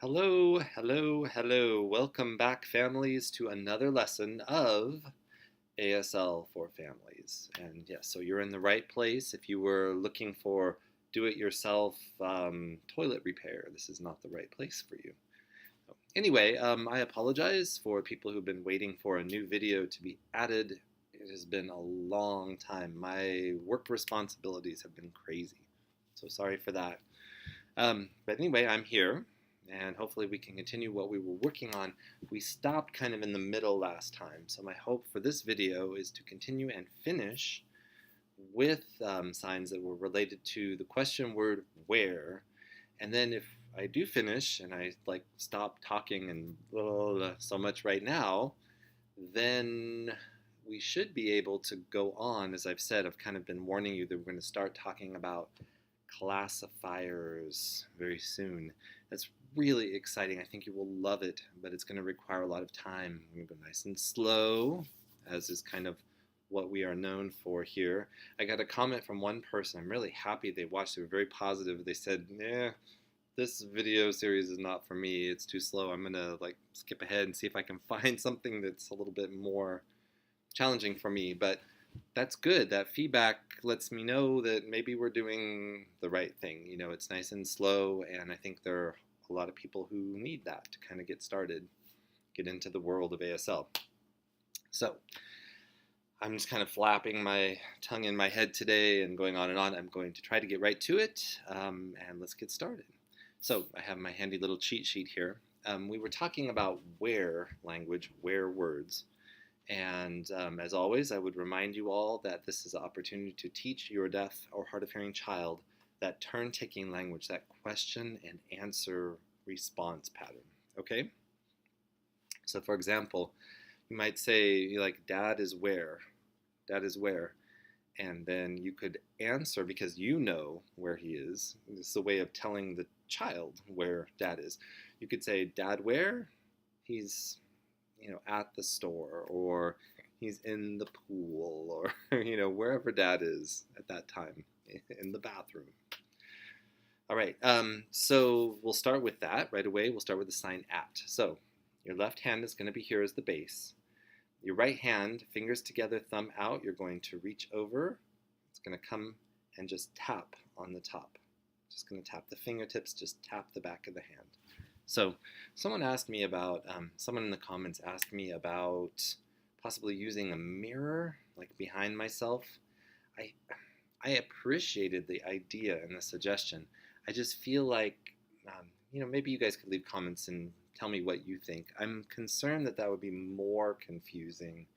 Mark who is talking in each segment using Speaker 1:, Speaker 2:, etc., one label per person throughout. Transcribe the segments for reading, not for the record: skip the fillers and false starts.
Speaker 1: Hello, hello, hello. Welcome back, families, to another lesson of ASL for Families. And yes, so you're in the right place. If you were looking for do-it-yourself toilet repair, this is not the right place for you. Anyway, I apologize for people who've been waiting for a new video to be added. It has been a long time. My work responsibilities have been crazy, so sorry for that. But anyway, I'm here, and hopefully we can continue what we were working on. We stopped kind of in the middle last time, so my hope for this video is to continue and finish with signs that were related to the question word where. And then if I do finish and I stop talking and so much right now, then we should be able to go on. As I've said, I've kind of been warning you that we're going to start talking about classifiers very soon. That's really exciting. I think you will love it, but it's going to require a lot of time. I'm going to go nice and slow, as is kind of what we are known for here. I got a comment from one person. I'm really happy they watched. They were very positive. They said, "Yeah, this video series is not for me. It's too slow. I'm going to skip ahead and see if I can find something that's a little bit more challenging for me." But that's good. That feedback lets me know that maybe we're doing the right thing. You know, it's nice and slow, and I think there are a lot of people who need that to kind of get started, get into the world of ASL. So I'm just kind of flapping my tongue in my head today and going on and on. I'm going to try to get right to it, and let's get started. So I have my handy little cheat sheet here. We were talking about where language, where words. And as always, I would remind you all that this is an opportunity to teach your deaf or hard of hearing child that turn-taking language, that question and answer response pattern, okay? So for example, you might say, Dad is where? Dad is where? And then you could answer, because you know where he is. This is a way of telling the child where Dad is. You could say, Dad where? He's at the store, or he's in the pool, or, wherever Dad is at that time, in the bathroom. All right, so we'll start with that right away. We'll start with the sign at. So your left hand is going to be here as the base. Your right hand, fingers together, thumb out, you're going to reach over. It's going to come and just tap on the top. Just going to tap the fingertips, just tap the back of the hand. So someone asked me about, someone in the comments asked me about possibly using a mirror, behind myself. I appreciated the idea and the suggestion. I just feel like, maybe you guys could leave comments and tell me what you think. I'm concerned that that would be more confusing,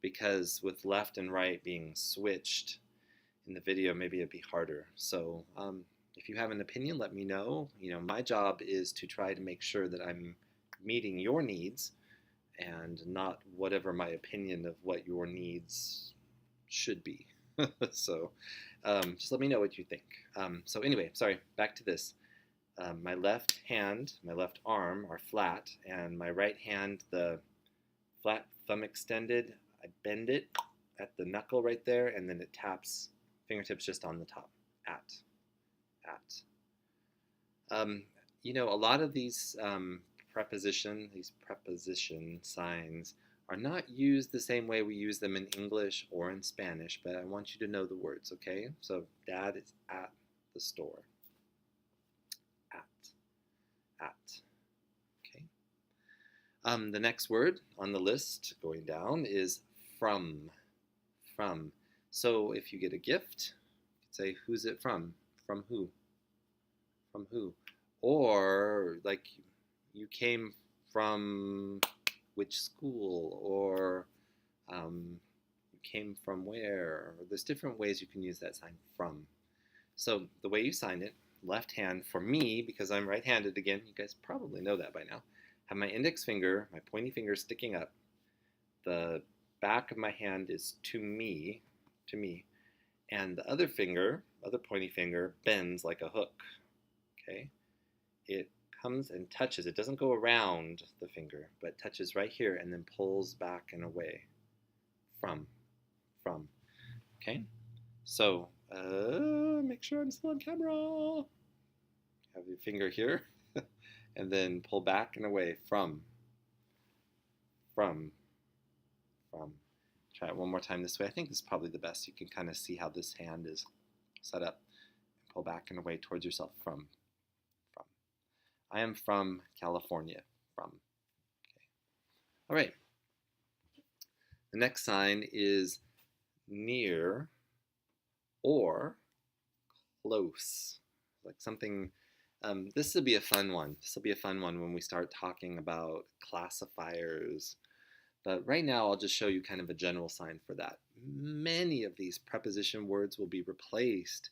Speaker 1: because with left and right being switched in the video, maybe it'd be harder. So if you have an opinion, let me know. My job is to try to make sure that I'm meeting your needs and not whatever my opinion of what your needs should be. So just let me know what you think. So anyway, sorry, back to this. My left hand, my left arm are flat, and my right hand, the flat thumb extended, I bend it at the knuckle right there, and then it taps fingertips just on the top, at. A lot of these preposition signs are not used the same way we use them in English or in Spanish, but I want you to know the words, okay? So Dad is at the store. At. Okay. The next word on the list going down is from. From. So if you get a gift, you could say, who's it from? From who? From who? Or you came from which school, or you came from where? There's different ways you can use that sign, from. So the way you sign it, left hand for me, because I'm right-handed again, you guys probably know that by now, have my index finger, my pointy finger sticking up. The back of my hand is to me, and the other finger, other pointy finger, bends like a hook. Okay, it comes and touches. It doesn't go around the finger, but touches right here and then pulls back and away. From. Okay, so make sure I'm still on camera. Have your finger here, And then pull back and away. From. From. Try it one more time this way. I think this is probably the best. You can kind of see how this hand is set up. Pull back and away towards yourself. From. I am from California. From. Okay. All right. The next sign is near or close. Like something, this will be a fun one. This will be a fun one when we start talking about classifiers. But right now I'll just show you kind of a general sign for that. Many of these preposition words will be replaced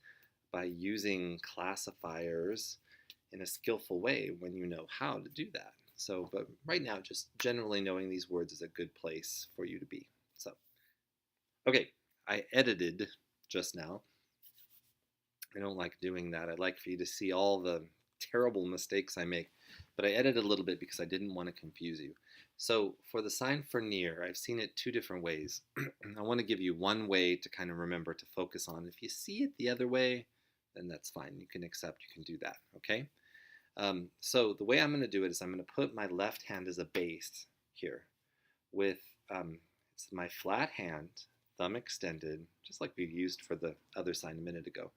Speaker 1: by using classifiers in a skillful way when you know how to do that. So, but right now, just generally knowing these words is a good place for you to be. So, okay, I edited just now. I don't like doing that. I'd like for you to see all the terrible mistakes I make, but I edited a little bit because I didn't want to confuse you. So for the sign for near, I've seen it two different ways. I want to give you one way to kind of remember to focus on. If you see it the other way, then that's fine. You can accept, you can do that, okay? So the way I'm going to do it is I'm going to put my left hand as a base here with it's my flat hand, thumb extended, just like we used for the other sign a minute ago.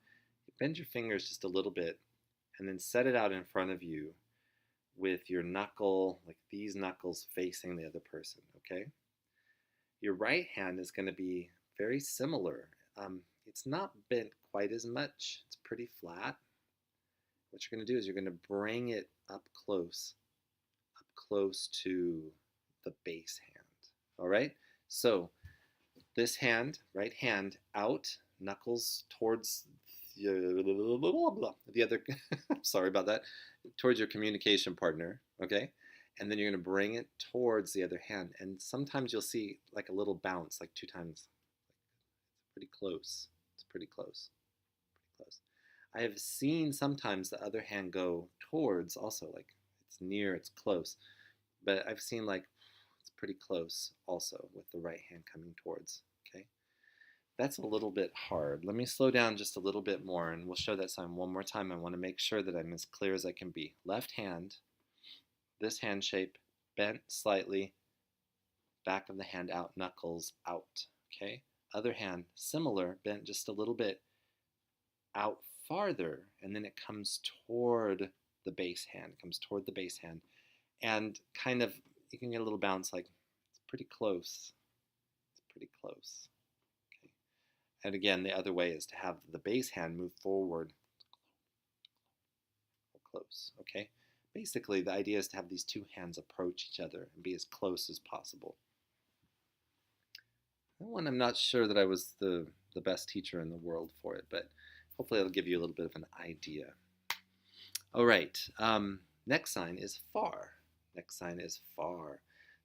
Speaker 1: You bend your fingers just a little bit and then set it out in front of you with your knuckle, like these knuckles facing the other person, okay? Your right hand is going to be very similar. It's not bent quite as much. It's pretty flat. What you're going to do is you're going to bring it up close to the base hand. All right? So this hand, right hand out, knuckles towards the other, sorry about that, towards your communication partner, okay? And then you're going to bring it towards the other hand. And sometimes you'll see like a little bounce, like 2 times. It's pretty close. It's pretty close. Pretty close. I have seen sometimes the other hand go towards also, like it's near, it's close. But I've seen like it's pretty close also with the right hand coming towards, okay? That's a little bit hard. Let me slow down just a little bit more and we'll show that sign one more time. I want to make sure that I'm as clear as I can be. Left hand, this hand shape, bent slightly, back of the hand out, knuckles out, okay? Other hand, similar, bent just a little bit, out farther, and then it comes toward the base hand, and kind of, you can get a little bounce like, it's pretty close, okay? And again, the other way is to have the base hand move forward, close, okay? Basically, the idea is to have these two hands approach each other and be as close as possible. That one, I'm not sure that I was the best teacher in the world for it, but hopefully it'll give you a little bit of an idea. All right, next sign is far.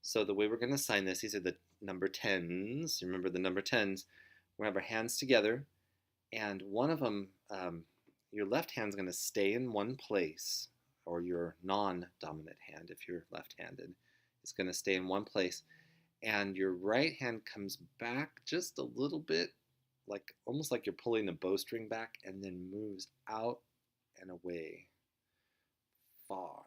Speaker 1: So the way we're going to sign this, these are the number 10s. Remember the number 10s. We're going to have our hands together, and one of them, your left hand's going to stay in one place, or your non-dominant hand, if you're left-handed, is going to stay in one place, and your right hand comes back just a little bit, like almost like you're pulling a bowstring back, and then moves out and away, far.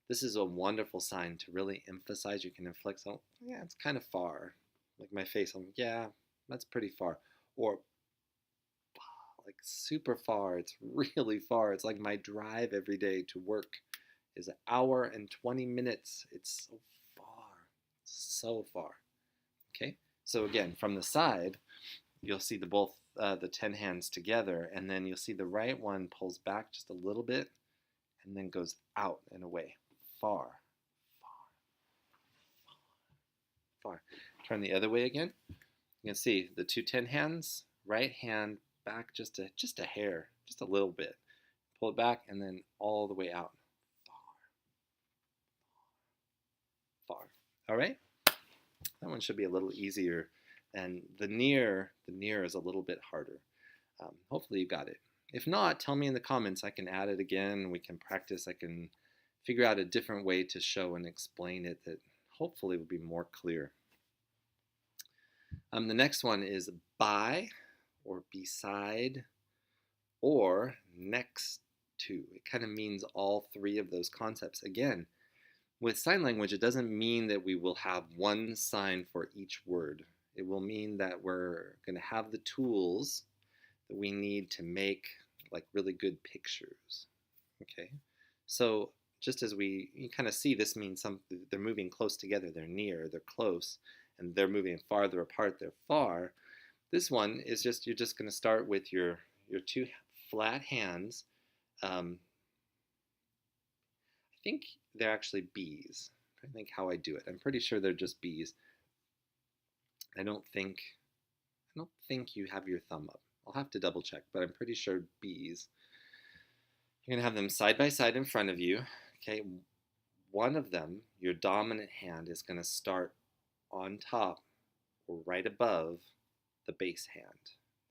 Speaker 1: This is a wonderful sign to really emphasize. You can inflect, oh, yeah, it's kind of far. Like my face, I'm, yeah, that's pretty far. Or like super far, it's really far. It's like my drive every day to work is 1 hour and 20 minutes. It's so far, okay? So again, from the side, you'll see both the 10 hands together, and then you'll see the right one pulls back just a little bit and then goes out and away, far. Turn the other way again. You can see the two 10 hands, right hand back just a hair, just a little bit. Pull it back and then all the way out, far. All right? That one should be a little easier, and the near is a little bit harder. Hopefully you got it. If not, tell me in the comments. I can add it again. We can practice. I can figure out a different way to show and explain it that hopefully will be more clear. The next one is by or beside or next too. It kind of means all three of those concepts. Again, with sign language, it doesn't mean that we will have one sign for each word. It will mean that we're going to have the tools that we need to make like really good pictures. Okay, so just as you kind of see, this means they're moving close together, they're near, they're close, and they're moving farther apart, they're far. This one is just, you're just going to start with your two flat hands. I think they're actually B's. I think how I do it. I'm pretty sure they're just B's. I don't think you have your thumb up. I'll have to double check, but I'm pretty sure B's. You're gonna have them side by side in front of you. Okay, one of them, your dominant hand, is gonna start on top or right above the base hand.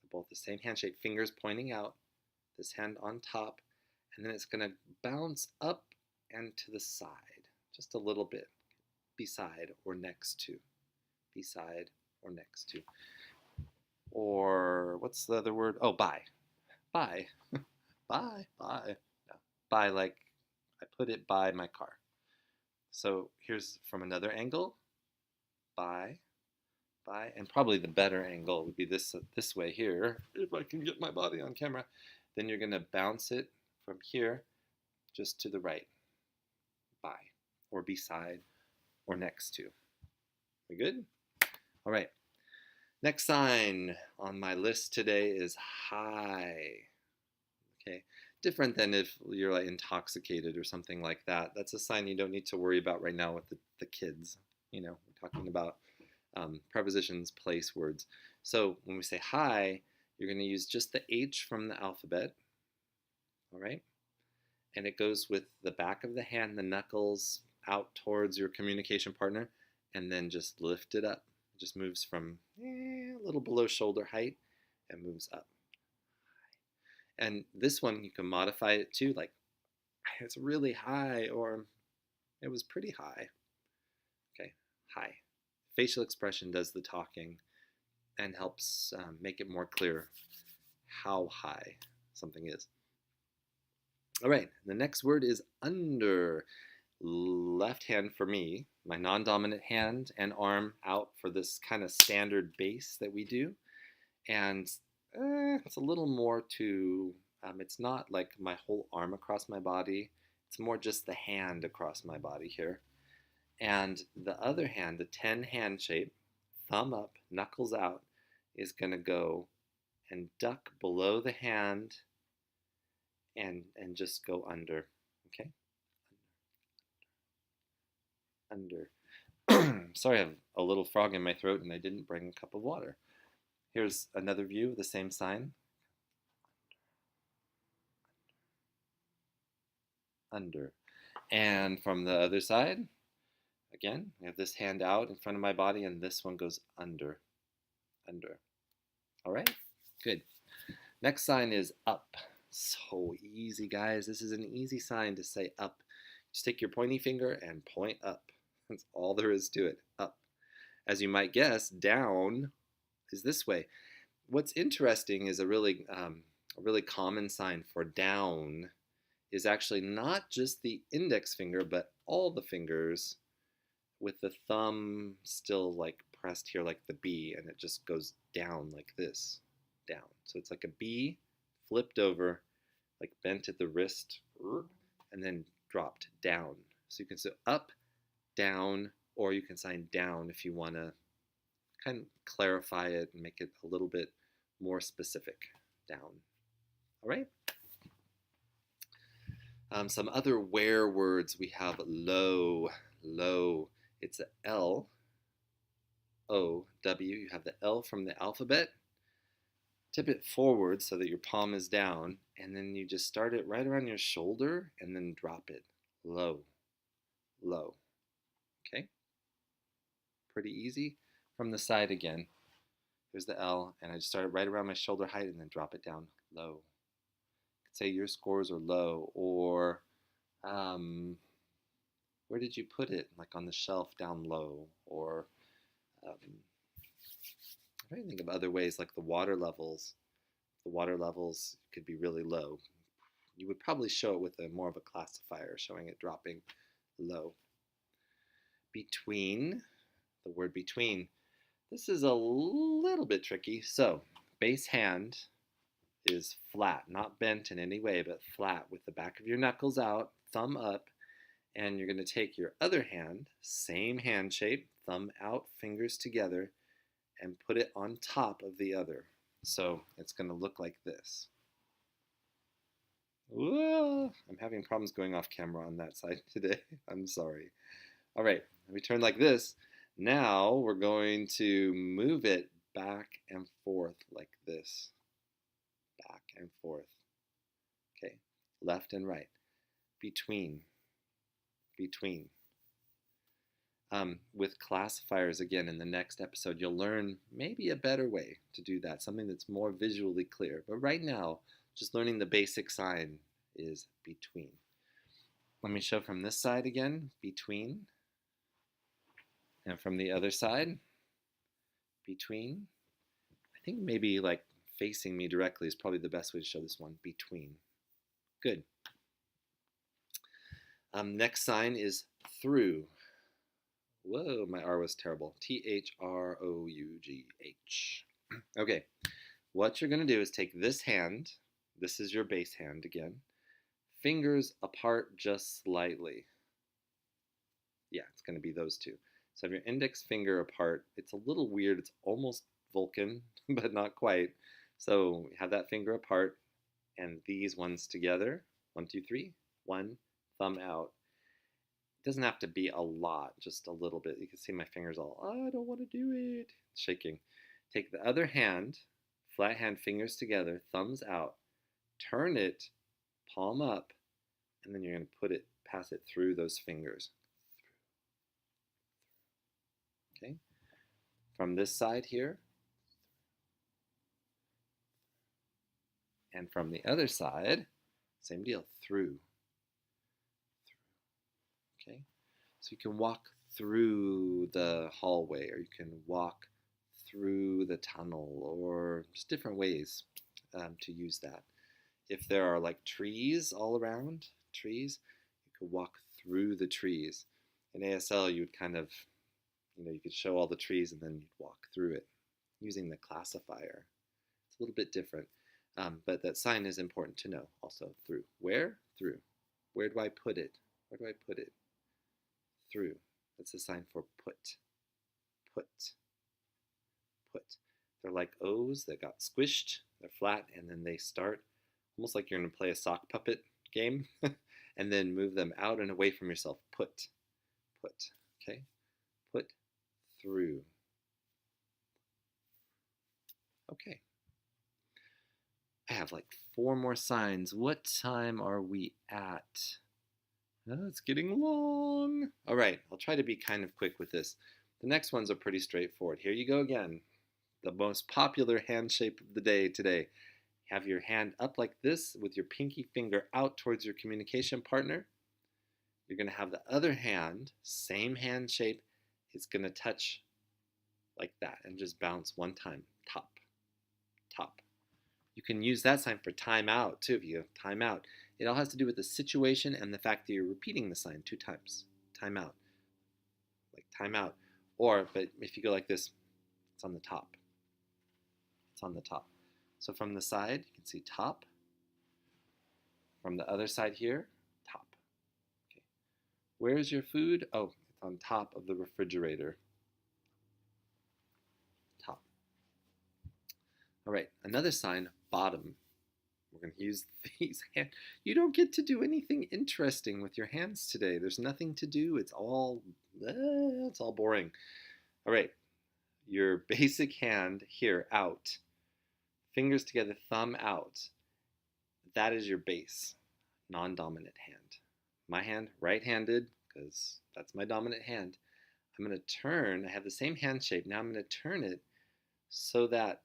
Speaker 1: They're both the same hand shape, fingers pointing out, this hand on top, and then it's gonna bounce up and to the side, just a little bit, beside or next to, beside or next to. Or what's the other word? Oh, by. By. By. By. No. By, like I put it by my car. So here's from another angle. By. By. And probably the better angle would be this way here, if I can get my body on camera. Then you're going to bounce it from here just to the right. By. Or beside or next to. We good? All right. Next sign on my list today is high. Okay, different than if you're like intoxicated or something like that. That's a sign you don't need to worry about right now with the kids. You know, we're talking about prepositions, place words. So when we say high, you're going to use just the H from the alphabet. All right, and it goes with the back of the hand, the knuckles out towards your communication partner, and then just lift it up. It just moves from a little below shoulder height and moves up. And this one, you can modify it too, like it's really high or it was pretty high. Okay, high. Facial expression does the talking and helps make it more clear how high something is. All right, the next word is under. Left hand for me, my non-dominant hand and arm out for this kind of standard base that we do. And it's a little more to, it's not like my whole arm across my body. It's more just the hand across my body here. And the other hand, the 10 hand shape, thumb up, knuckles out, is going to go and duck below the hand and just go under. Okay? Under. Sorry, I have a little frog in my throat and I didn't bring a cup of water. Here's another view of the same sign. Under. And from the other side, again, I have this hand out in front of my body and this one goes under. Under. All right? Good. Next sign is up. So easy, guys. This is an easy sign to say up. Just take your pointy finger and point up. That's all there is to it. Up. As you might guess, down is this way. What's interesting is a really common sign for down is actually not just the index finger, but all the fingers with the thumb still like pressed here like the B, and it just goes down like this. Down. So it's like a B flipped over, like bent at the wrist, and then dropped down. So you can say up, down, or you can sign down if you want to kind of clarify it and make it a little bit more specific. Down. All right? Some other where words, we have low. Low. It's a L, O, W. You have the L from the alphabet. Tip it forward so that your palm is down, and then you just start it right around your shoulder and then drop it. Low. Low. Okay? Pretty easy. From the side again. Here's the L, and I just start it right around my shoulder height and then drop it down. Low. Say your scores are low, or where did you put it? Like on the shelf down low, or I'm trying to think of other ways, like the water levels. The water levels could be really low. You would probably show it with more of a classifier, showing it dropping low. Between, the word between. This is a little bit tricky. So, base hand is flat, not bent in any way, but flat with the back of your knuckles out, thumb up, and you're going to take your other hand, same hand shape, thumb out, fingers together, and put it on top of the other. So it's going to look like this. Whoa, I'm having problems going off camera on that side today. I'm sorry. All right, we turn like this. Now we're going to move it back and forth like this. Back and forth. Okay, left and right. Between. Between. With classifiers, again, in the next episode, you'll learn maybe a better way to do that, something that's more visually clear. But right now, just learning the basic sign is between. Let me show from this side again, between. And from the other side, between. I think maybe like facing me directly is probably the best way to show this one, between. Good. Next sign is through. Whoa, my R was terrible. Through. Okay, what you're going to do is take this hand, this is your base hand again, fingers apart just slightly. Yeah, it's going to be those two. So have your index finger apart. It's a little weird. It's almost Vulcan, but not quite. So have that finger apart and these ones together. 1, 2, 3. 1, thumb out. It doesn't have to be a lot, just a little bit. You can see my fingers all, oh, I don't want to do it. Shaking. Take the other hand, flat hand, fingers together, thumbs out. Turn it, palm up, and then you're going to pass it through those fingers. Okay? From this side here, and from the other side, same deal, through. Okay? So you can walk through the hallway, or you can walk through the tunnel, or just different ways to use that. If there are like trees all around, trees, you could walk through the trees. In ASL, you would kind of, you could show all the trees and then you'd walk through it using the classifier. It's a little bit different, but that sign is important to know also. Through. Where? Through. Where do I put it? Where do I put it? Through. That's the sign for put. Put. Put. They're like O's that got squished. They're flat, and then they start almost like you're going to play a sock puppet game, and then move them out and away from yourself. Put. Put. Okay? Put through. Okay. I have like 4 more signs. What time are we at? Oh, it's getting long. All right, I'll try to be kind of quick with this. The next ones are pretty straightforward. Here you go again. The most popular hand shape of the day today. Have your hand up like this with your pinky finger out towards your communication partner. You're going to have the other hand, same hand shape. It's going to touch like that and just bounce one time. Top, top. You can use that sign for time out too. If you have time out, it all has to do with the situation and the fact that you're repeating the sign 2 times. Time out, like time out. Or, but if you go like this, it's on the top. It's on the top. So from the side, you can see top. From the other side here, top. Okay. Where's your food? Oh, it's on top of the refrigerator. Top. All right, another sign, bottom. We're going to use these hands. You don't get to do anything interesting with your hands today. There's nothing to do. It's all boring. All right, your basic hand here, out. Fingers together, thumb out. That is your base, non-dominant hand. My hand, right-handed, because that's my dominant hand. I'm going to turn, I have the same hand shape. Now I'm going to turn it so that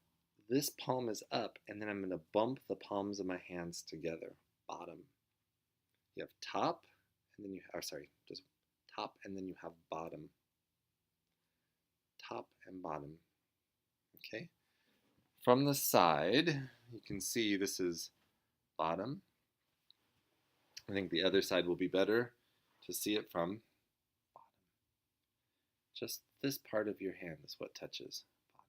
Speaker 1: this palm is up, and then I'm going to bump the palms of my hands together, bottom. You have top, and then just top, and then you have bottom. Top and bottom, okay? From the side, you can see this is bottom, I think the other side will be better to see it from bottom. Just this part of your hand is what touches bottom.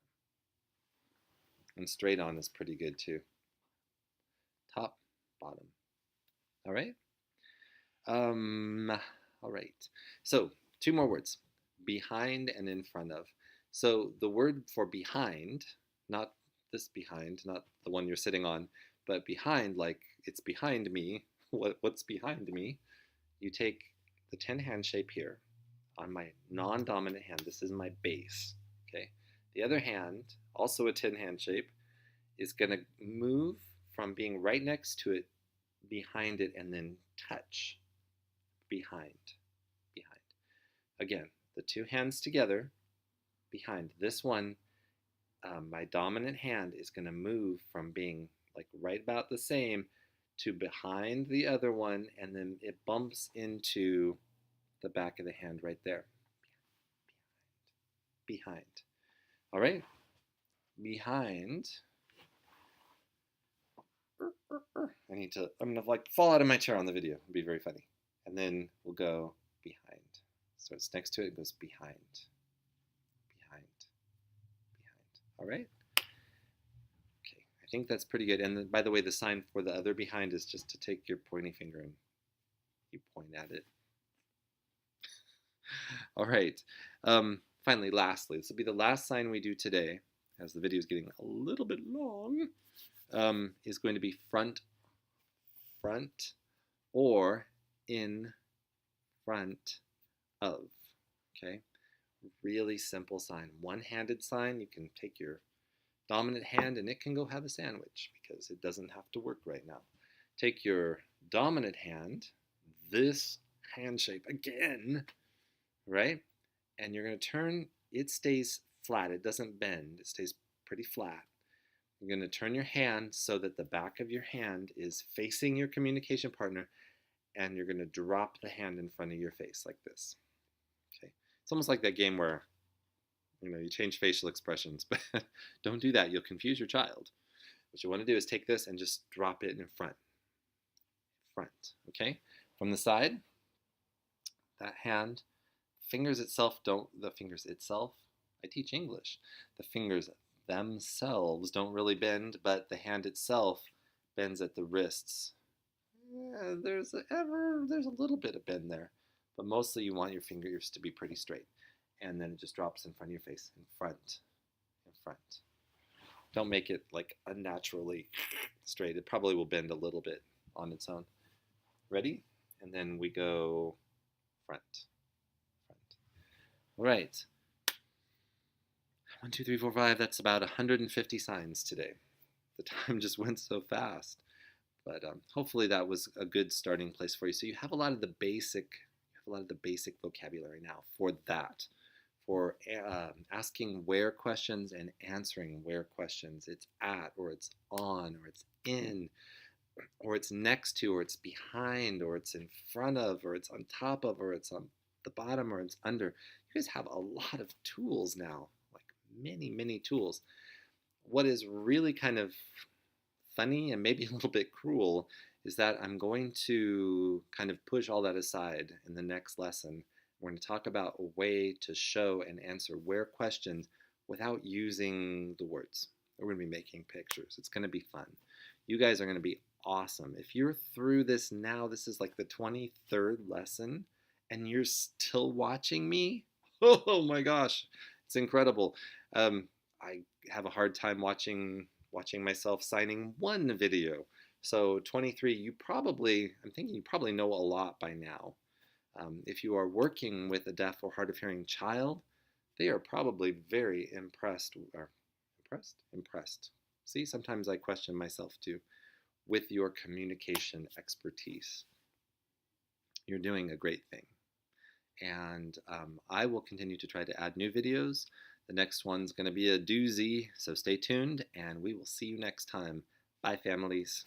Speaker 1: And straight on is pretty good too. Top, bottom. All right? All right. So 2 more words. Behind and in front of. So the word for behind, not this behind, not the one you're sitting on, but behind, like it's behind me. What's behind me? You take the 10 hand shape here on my non-dominant hand. This is my base. Okay. The other hand, also a 10 hand shape, is going to move from being right next to it, behind it, and then touch. Behind. Behind. Again, the 2 hands together, behind. This one, my dominant hand is going to move from being like right about the same to behind the other one, and then it bumps into the back of the hand right there. Behind. All right? Behind. I'm gonna like fall out of my chair on the video. It'll be very funny. And then we'll go behind. So it's next to it, it goes behind. Behind. Behind. All right? Okay, I think that's pretty good. And then, by the way, the sign for the other behind is just to take your pointing finger and you point at it. All right. Finally, lastly, this will be the last sign we do today, as the video is getting a little bit long, is going to be front, or in front of. Okay? Really simple sign. One-handed sign. You can take your dominant hand and it can go have a sandwich because it doesn't have to work right now. Take your dominant hand, this hand shape again, right? And you're going to turn, it stays flat. It doesn't bend. It stays pretty flat. You're going to turn your hand so that the back of your hand is facing your communication partner, and you're going to drop the hand in front of your face like this. Okay. It's almost like that game where, you change facial expressions, but don't do that. You'll confuse your child. What you want to do is take this and just drop it in front. Okay? From the side, that hand, the fingers itself, I teach English. The fingers themselves don't really bend, but the hand itself bends at the wrists. There's a little bit of bend there, but mostly you want your fingers to be pretty straight. And then it just drops in front of your face, in front. Don't make it like unnaturally straight. It probably will bend a little bit on its own. Ready? And then we go front. All right. 1, 2, 3, 4, 5. That's about 150 signs today. The time just went so fast. But hopefully that was a good starting place for you. So you have a lot of the basic vocabulary now for that. For asking where questions and answering where questions. It's at, or it's on, or it's in, or it's next to, or it's behind, or it's in front of, or it's on top of, or it's on the bottom, or it's under. You guys have a lot of tools now, like many, many tools. What is really kind of funny and maybe a little bit cruel is that I'm going to kind of push all that aside in the next lesson. We're going to talk about a way to show and answer where questions without using the words. We're going to be making pictures. It's going to be fun. You guys are going to be awesome. If you're through this now, this is like the 23rd lesson, and you're still watching me, oh my gosh, it's incredible. I have a hard time watching myself signing one video. So 23, I'm thinking you probably know a lot by now. If you are working with a deaf or hard of hearing child, they are probably very impressed. See, sometimes I question myself too, with your communication expertise. You're doing a great thing. And I will continue to try to add new videos. The next one's going to be a doozy, so stay tuned, and we will see you next time. Bye, families.